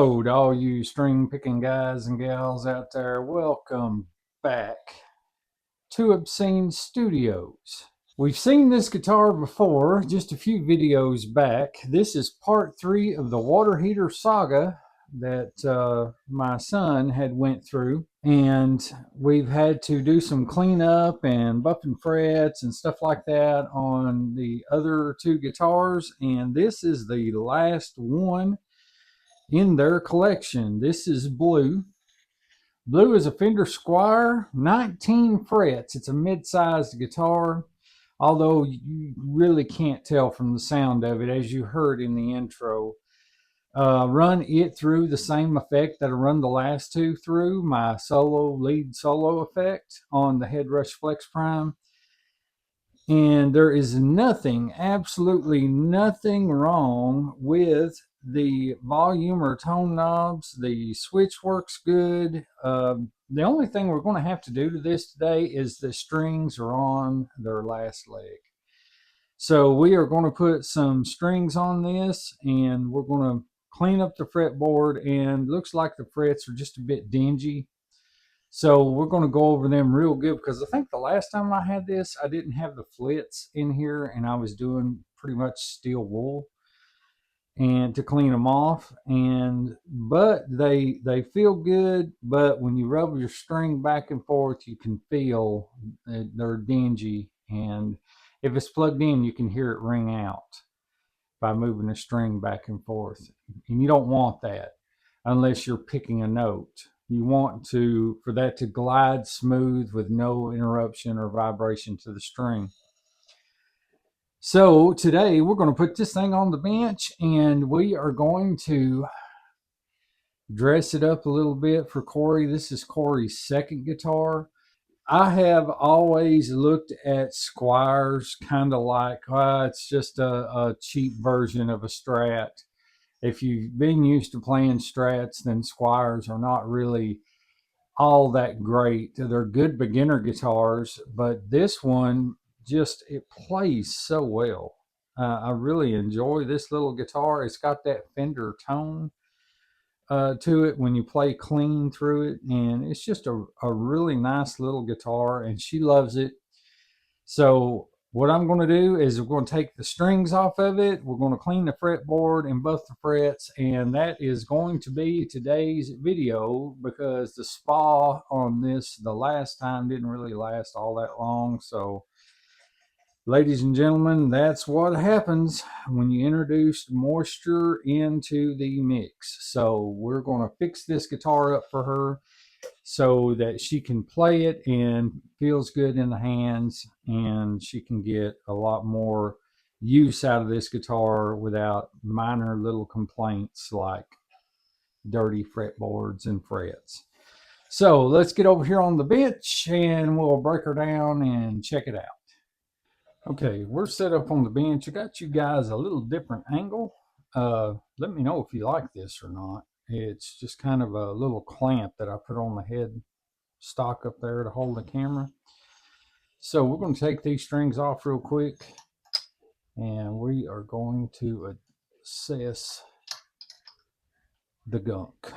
Hello to all you string picking guys and gals out there. Welcome back to Obscene Studios. We've seen this guitar before, just a few videos back. This is part 3 of the water heater saga that my son had went through, and we've had to do some cleanup and buffing frets and stuff like that on the other 2 guitars, and this is the last one in their collection. This is Blue. Blue is a Fender Squier, 19 frets. It's a mid-sized guitar, although you really can't tell from the sound of it, as you heard in the intro. Run it through the same effect that I run the last 2 through, my lead solo effect on the Headrush Flex Prime. And there is nothing, absolutely nothing wrong with the volume or tone knobs. The switch works good. The only thing we're going to have to do to this today is the strings are on their last leg. So we are going to put some strings on this, and we're going to clean up the fretboard, and looks like the frets are just a bit dingy. So we're going to go over them real good, because I think the last time I had this, I didn't have the flits in here, and I was doing pretty much steel wool and to clean them off. But they feel good, but when you rub your string back and forth, you can feel they're dingy, and if it's plugged in, you can hear it ring out by moving the string back and forth, and you don't want that unless you're picking a note. You want for that to glide smooth with no interruption or vibration to the string. So today we're going to put this thing on the bench, and we are going to dress it up a little bit for Corey. This is Corey's second guitar. I have always looked at Squiers kind of like, it's just a cheap version of a Strat. If you've been used to playing Strats, then Squiers are not really all that great. They're good beginner guitars, but this one it plays so well. I really enjoy this little guitar. It's got that Fender tone to it when you play clean through it, and it's just a really nice little guitar, and she loves it. So what I'm going to do is we're going to take the strings off of it. We're going to clean the fretboard and buff the frets, and that is going to be today's video, because the spa on this the last time didn't really last all that long. So ladies and gentlemen, that's what happens when you introduce moisture into the mix. So we're going to fix this guitar up for her so that she can play it and feels good in the hands, and she can get a lot more use out of this guitar without minor little complaints like dirty fretboards and frets. So let's get over here on the bench and we'll break her down and check it out. Okay, we're set up on the bench. I got you guys a little different angle. Let me know if you like this or not. It's just kind of a little clamp that I put on the head stock up there to hold the camera. So we're going to take these strings off real quick, and we are going to assess the gunk.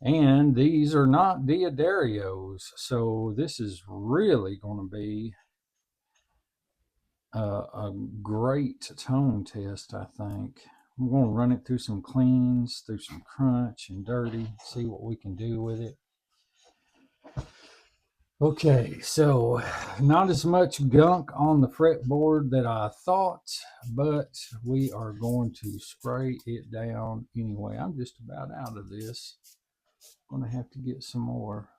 And these are not Diodarios, so this is really going to be a great tone test, I think. I'm going to run it through some cleans, through some crunch and dirty, see what we can do with it. Okay, so not as much gunk on the fretboard that I thought, but we are going to spray it down anyway. I'm just about out of this. Going to have to get some more.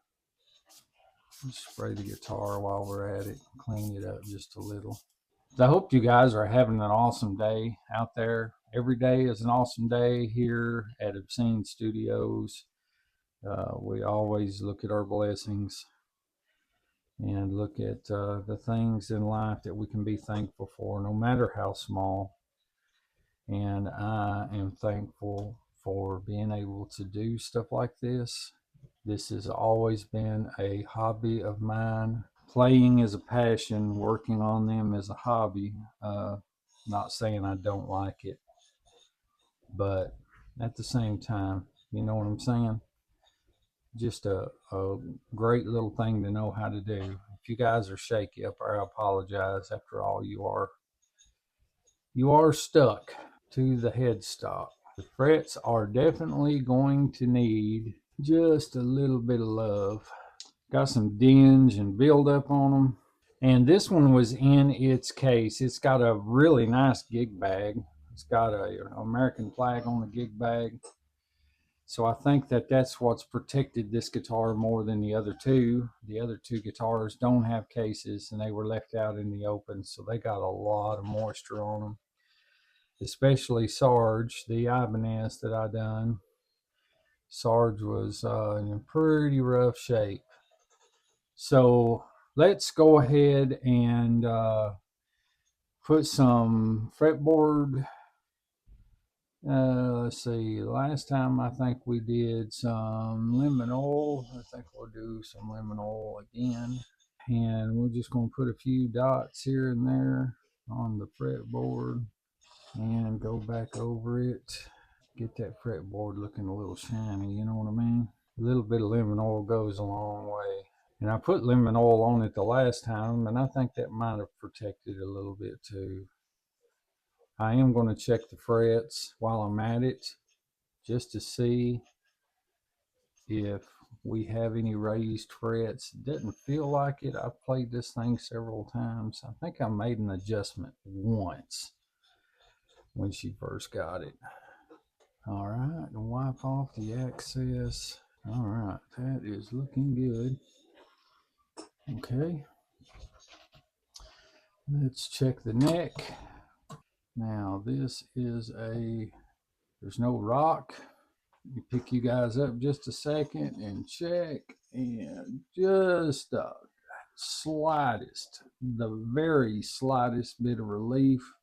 Just spray the guitar while we're at it, clean it up just a little. I hope you guys are having an awesome day out there. Every day is an awesome day here at Obscene Studios. We always look at our blessings. and look at the things in life that we can be thankful for, no matter how small. And I am thankful for being able to do stuff like this. This has always been a hobby of mine. Playing is a passion, working on them is a hobby. Not saying I don't like it, but at the same time, you know what I'm saying? Just a great little thing to know how to do. If you guys are shaky up there, I apologize. After all, you are stuck to the headstock. The frets are definitely going to need just a little bit of love. Got some dinge and buildup on them. And this one was in its case. It's got a really nice gig bag. It's got an American flag on the gig bag. So I think that that's what's protected this guitar more than the other two. The other two guitars don't have cases, and they were left out in the open, so they got a lot of moisture on them. Especially Sarge, the Ibanez that I done. Sarge was in pretty rough shape. So let's go ahead and put some fretboard. Let's see, last time I think we did some lemon oil. I think we'll do some lemon oil again. And we're just going to put a few dots here and there on the fretboard and go back over it. Get that fretboard looking a little shiny, you know what I mean? A little bit of lemon oil goes a long way. And I put lemon oil on it the last time, and I think that might have protected it a little bit too. I am going to check the frets while I'm at it, just to see if we have any raised frets. It doesn't feel like it. I've played this thing several times. I think I made an adjustment once when she first got it. All right, and wipe off the excess. All right, that is looking good. Okay, let's check the neck. Now this is there's no rock. You pick you guys up just a second and check, and just the very slightest bit of relief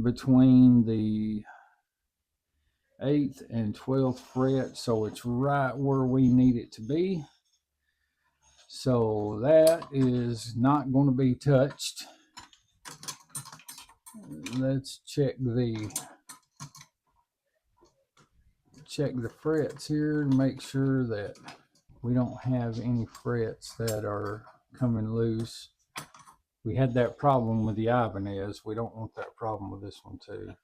between the 8th and 12th fret, so it's right where we need it to be. So that is not going to be touched. Let's check the frets here to make sure that we don't have any frets that are coming loose. We had that problem with the Ibanez. We don't want that problem with this one too.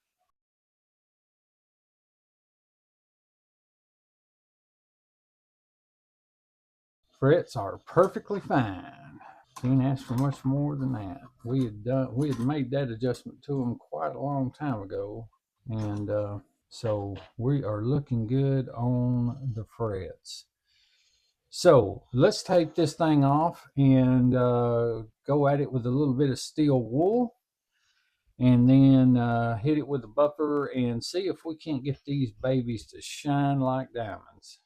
Frets are perfectly fine. Can't ask for much more than that. We had made that adjustment to them quite a long time ago, and so we are looking good on the frets. So let's take this thing off and go at it with a little bit of steel wool, and then hit it with a buffer and see if we can't get these babies to shine like diamonds.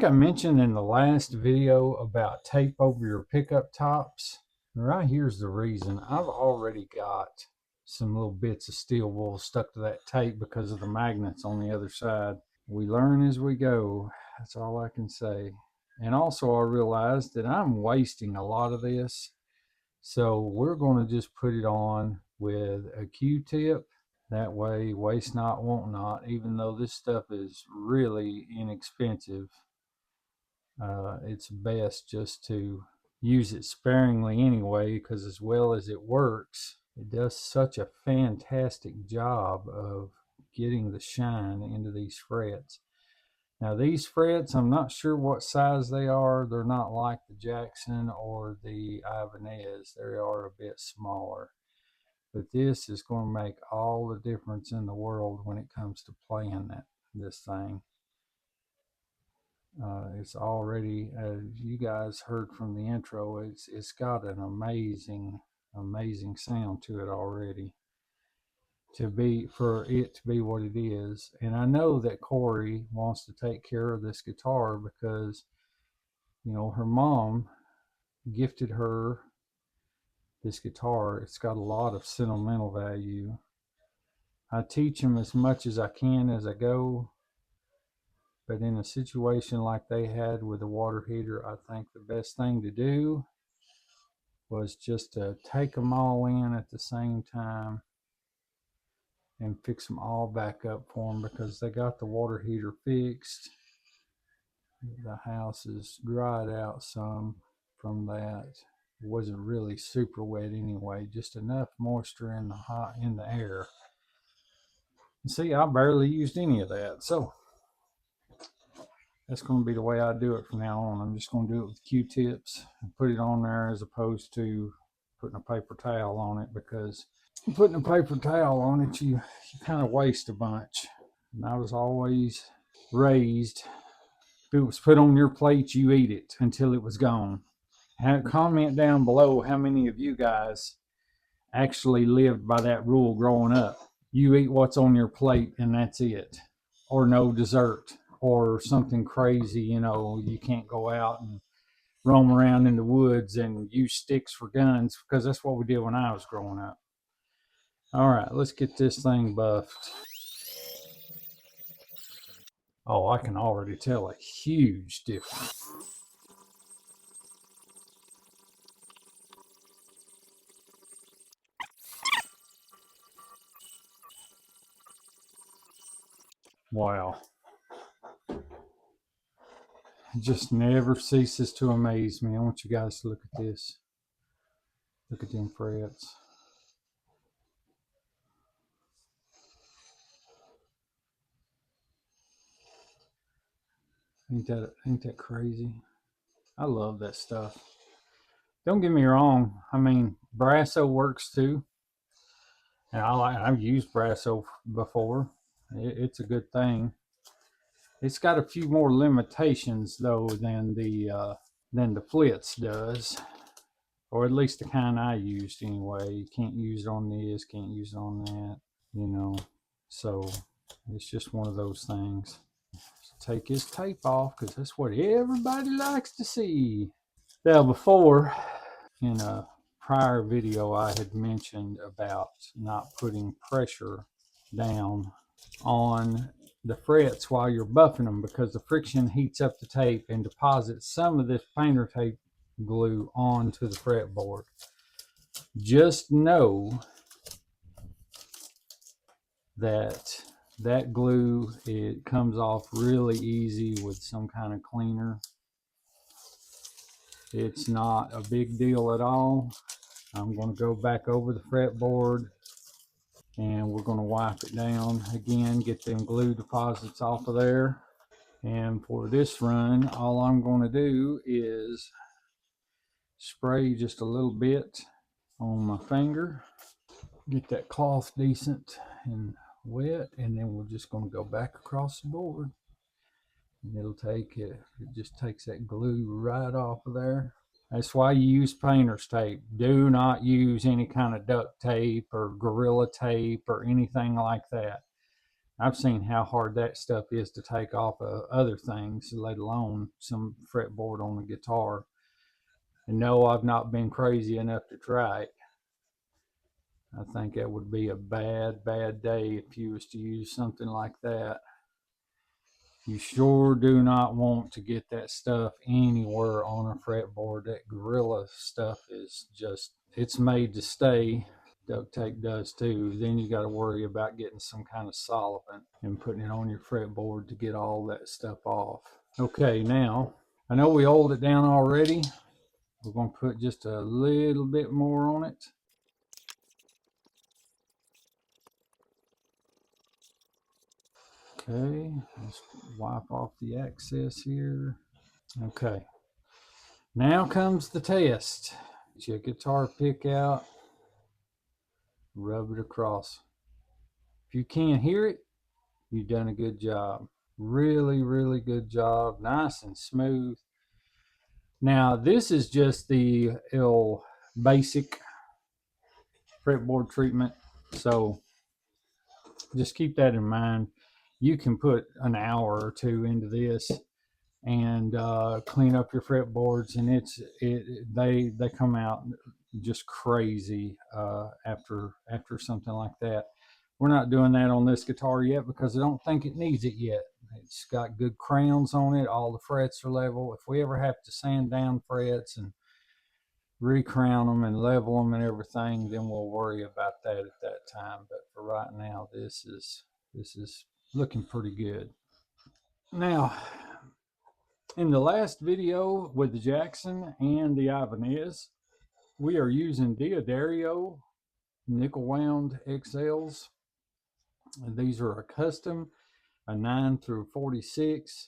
think I mentioned in the last video about tape over your pickup tops. Right here's the reason. I've already got some little bits of steel wool stuck to that tape because of the magnets on the other side. We learn as we go. That's all I can say. And also I realized that I'm wasting a lot of this. So we're going to just put it on with a Q-tip. That way, waste not, want not, even though this stuff is really inexpensive. It's best just to use it sparingly anyway, because as well as it works, it does such a fantastic job of getting the shine into these frets. Now these frets, I'm not sure what size they are. They're not like the Jackson or the Ibanez. They are a bit smaller. But this is going to make all the difference in the world when it comes to playing this thing. It's already, as you guys heard from the intro, it's got an amazing sound to it already. For it to be what it is. And I know that Corey wants to take care of this guitar because, you know, her mom gifted her this guitar. It's got a lot of sentimental value. I teach him as much as I can as I go, but in a situation like they had with the water heater, I think the best thing to do was just to take them all in at the same time and fix them all back up for them, because they got the water heater fixed. The house is dried out some from that. It wasn't really super wet anyway, just enough moisture in the air. See, I barely used any of that, so that's going to be the way I do it from now on. I'm just going to do it with Q-tips and put it on there as opposed to putting a paper towel on it, because putting a paper towel on it, you kind of waste a bunch. And I was always raised, if it was put on your plate, you eat it until it was gone. Comment down below how many of you guys actually lived by that rule growing up. You eat what's on your plate and that's it, or no dessert, or something crazy. You know, you can't go out and roam around in the woods and use sticks for guns, because that's what we did when I was growing up. All right, let's get this thing buffed. Oh, I can already tell a huge difference. Wow. It just never ceases to amaze me. I want you guys to look at this. Look at them frets. Ain't that crazy? I love that stuff. Don't get me wrong. I mean, Brasso works too, and I've used Brasso before. It's a good thing. It's got a few more limitations though than the Flitz does, or at least the kind I used anyway. You can't use it on this, can't use it on that, you know. So it's just one of those things. Take his tape off because that's what everybody likes to see. Now, before, in a prior video, I had mentioned about not putting pressure down on the frets while you're buffing them, because the friction heats up the tape and deposits some of this painter tape glue onto the fretboard. Just know that glue, it comes off really easy with some kind of cleaner. It's not a big deal at all. I'm going to go back over the fretboard and we're going to wipe it down again, get them glue deposits off of there. And for this run, all I'm going to do is spray just a little bit on my finger, get that cloth decent and wet, and then we're just going to go back across the board. And it'll take it just takes that glue right off of there. That's why you use painter's tape. Do not use any kind of duct tape or Gorilla tape or anything like that. I've seen how hard that stuff is to take off of other things, let alone some fretboard on a guitar. And no, I've not been crazy enough to try it. I think that would be a bad day if you was to use something like that. You sure do not want to get that stuff anywhere on a fretboard. That Gorilla stuff is just, it's made to stay. Duct tape does too. Then you got to worry about getting some kind of solvent and putting it on your fretboard to get all that stuff off. Okay, now, I know we oiled it down already. We're going to put just a little bit more on it. Okay, let's wipe off the excess here. Okay, now comes the test. Get your guitar pick out, rub it across. If you can't hear it, you've done a good job. Really good job. Nice and smooth. Now, this is just the basic fretboard treatment, so just keep that in mind. You can put an hour or two into this and clean up your fretboards, and they come out just crazy after something like that. We're not doing that on this guitar yet because I don't think it needs it yet. It's got good crowns on it. All the frets are level. If we ever have to sand down frets and recrown them and level them and everything, then we'll worry about that at that time. But for right now, this is looking pretty good. Now, in the last video with the Jackson and the Ibanez, we are using Diodario nickel wound XLs. These are a custom, a 9 through 46.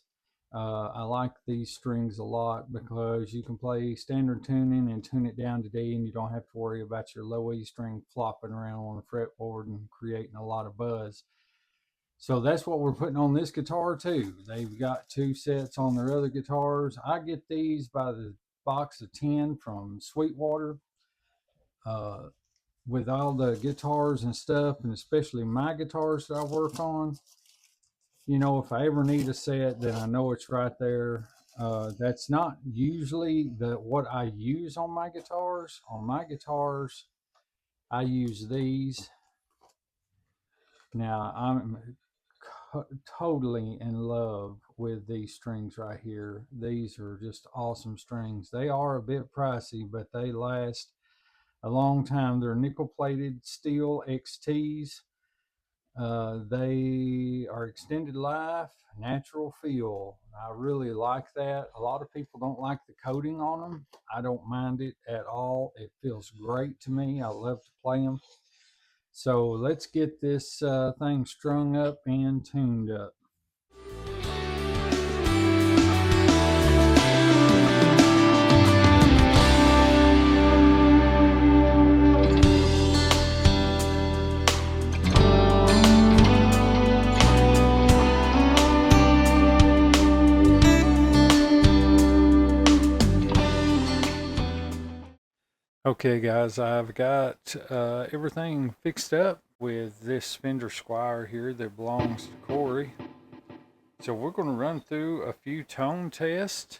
I like these strings a lot because you can play standard tuning and tune it down to D, and you don't have to worry about your low E string flopping around on the fretboard and creating a lot of buzz. So that's what we're putting on this guitar too. They've got 2 sets on their other guitars. I get these by the box of 10 from Sweetwater. With all the guitars and stuff, and especially my guitars that I work on, you know, if I ever need a set, then I know it's right there. That's not usually what I use on my guitars. On my guitars, I use these. Now, I'm totally in love with these strings right here. These are just awesome strings. They are a bit pricey, but they last a long time. They're nickel-plated steel XTs. They are extended life, natural feel. I really like that. A lot of people don't like the coating on them. I don't mind it at all. It feels great to me. I love to play them. So let's get this thing strung up and tuned up. Okay guys, I've got everything fixed up with this Fender Squier here that belongs to Corey. So we're going to run through a few tone tests.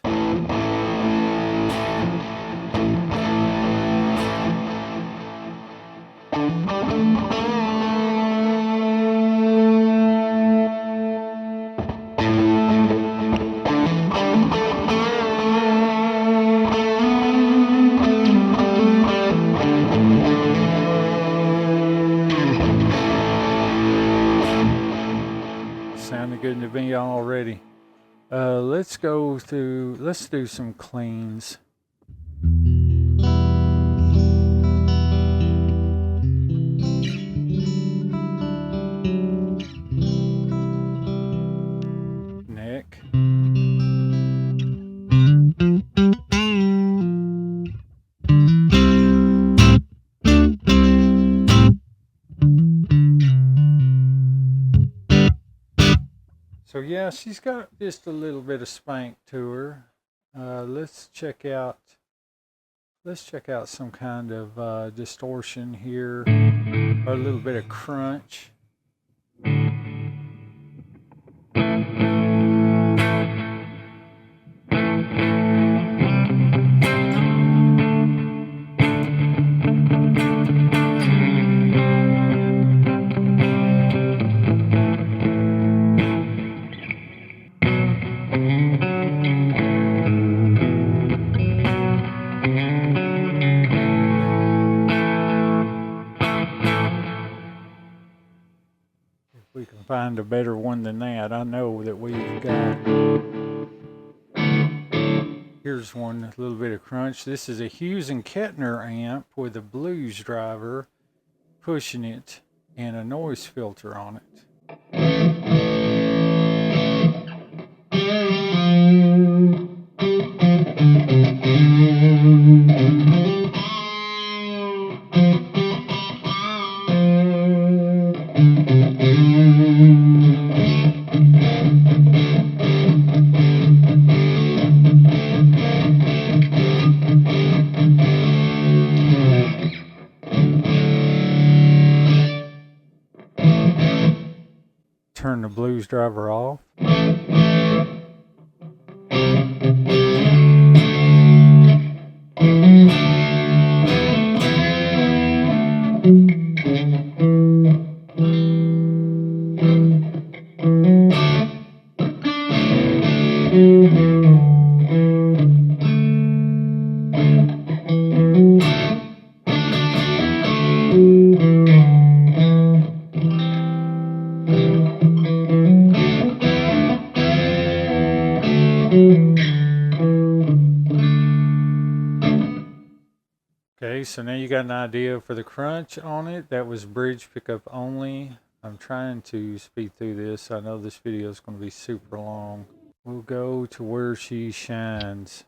Sounding good to me already. Let's do some cleans. Neck. So yeah, she's got just a little bit of spank to her. Let's check out some kind of distortion here, or a little bit of crunch. find a better one than that. I know that we've got, here's one, a little bit of crunch. This is a Hughes and Kettner amp with a blues driver pushing it and a noise filter on it. Turn the blues driver off. Okay, so now you got an idea for the crunch on it. That was bridge pickup only. I'm trying to speed through this. I know this video is going to be super long. We'll go to Where She Shines.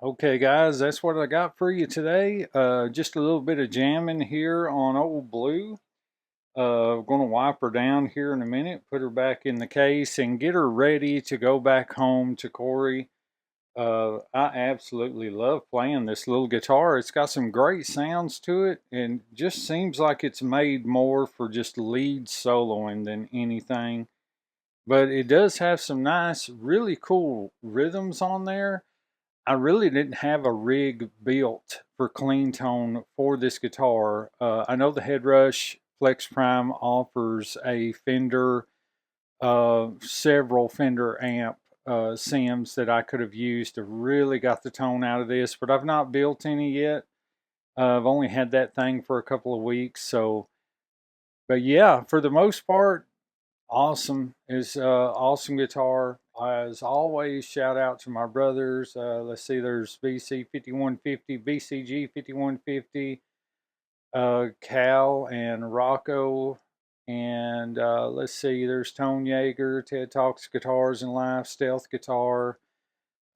Okay guys, that's what I got for you today. Just a little bit of jamming here on old Blue. Going to wipe her down here in a minute, put her back in the case and get her ready to go back home to Corey. I absolutely love playing this little guitar. It's got some great sounds to it and just seems like it's made more for just lead soloing than anything. But it does have some nice, really cool rhythms on there. I really didn't have a rig built for clean tone for this guitar. I know the Headrush Flex Prime offers a Fender, several Fender amp Sims that I could have used to really got the tone out of this, but I've not built any yet. I've only had that thing for a couple of weeks, so, but yeah, for the most part, awesome. It's awesome guitar. As always, shout out to my brothers. Let's see, there's BC 5150, BCG 5150, Cal and Rocco. And let's see, there's Tone Yeager, Ted Talks Guitars and Life, Stealth Guitar.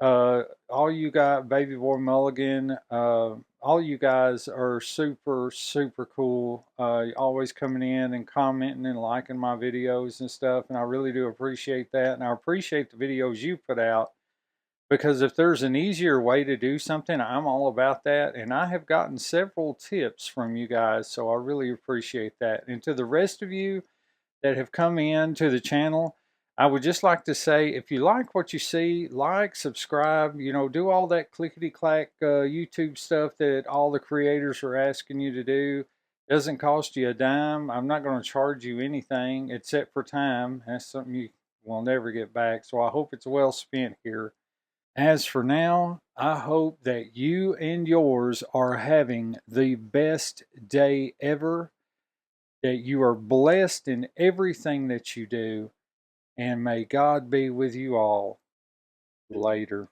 All you got, Baby Boy Mulligan, all you guys are super, super cool. Always coming in and commenting and liking my videos and stuff, and I really do appreciate that. And I appreciate the videos you put out, because if there's an easier way to do something, I'm all about that. And I have gotten several tips from you guys, so I really appreciate that. And to the rest of you that have come in to the channel, I would just like to say, if you like what you see, like, subscribe, you know, do all that clickety-clack YouTube stuff that all the creators are asking you to do. Doesn't cost you a dime. I'm not going to charge you anything except for time. That's something you will never get back, so I hope it's well spent here. As for now, I hope that you and yours are having the best day ever, that you are blessed in everything that you do, and may God be with you all. Later.